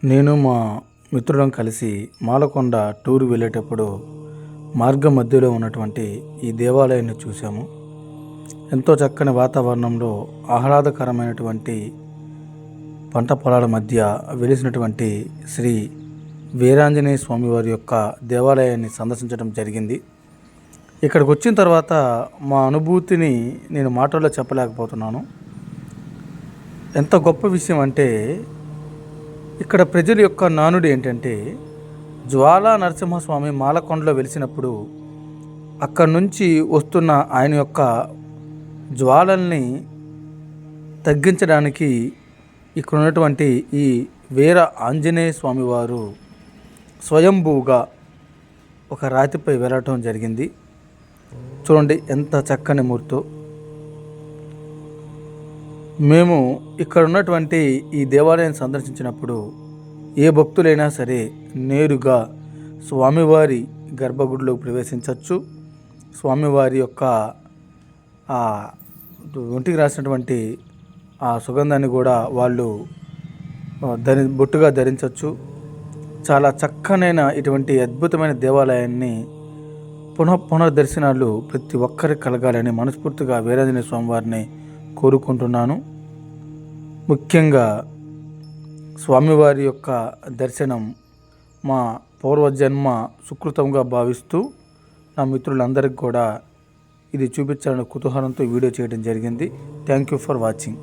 నేను మా మిత్రులం కలిసి మాలకొండ టూర్ వెళ్ళేటప్పుడు మార్గం మధ్యలో ఉన్నటువంటి ఈ దేవాలయాన్ని చూసాము. ఎంతో చక్కని వాతావరణంలో ఆహ్లాదకరమైనటువంటి పంట పొలాల మధ్య వెలిసినటువంటి శ్రీ వీరాంజనేయ స్వామి వారి యొక్క దేవాలయాన్ని సందర్శించడం జరిగింది. ఇక్కడికి వచ్చిన తర్వాత మా అనుభూతిని నేను మాటల్లో చెప్పలేకపోతున్నాను. ఎంత గొప్ప విషయం అంటే, ఇక్కడ ప్రజల యొక్క నానుడి ఏంటంటే, జ్వాలా నరసింహస్వామి మాలకొండలో వెలిసినప్పుడు అక్కడి నుంచి వస్తున్న ఆయన యొక్క జ్వాలల్ని తగ్గించడానికి ఇక్కడ ఉన్నటువంటి ఈ వీర ఆంజనేయ స్వామి వారు స్వయంభూగా ఒక రాతిపై వెళ్ళటం జరిగింది. చూడండి ఎంత చక్కని మూర్తో. మేము ఇక్కడ ఉన్నటువంటి ఈ దేవాలయాన్ని సందర్శించినప్పుడు ఏ భక్తులైనా సరే నేరుగా స్వామివారి గర్భగుడిలోకి ప్రవేశించవచ్చు. స్వామివారి యొక్క ఆ ఒంటికి రాసినటువంటి ఆ సుగంధాన్ని కూడా వాళ్ళు బొట్టుగా ధరించవచ్చు. చాలా చక్కనైన ఇటువంటి అద్భుతమైన దేవాలయాన్ని పునర్దర్శనాలు ప్రతి ఒక్కరికి కలగాలని మనస్ఫూర్తిగా వీరాంజనేయ స్వామివారిని కోరుకుంటున్నాను. ముఖ్యంగా స్వామివారి యొక్క దర్శనం మా పూర్వజన్మ సుకృతంగా భావిస్తూ నా మిత్రులందరికీ కూడా ఇది చూపించాలని కుతూహలంతో వీడియో చేయడం జరిగింది. Thank you for watching.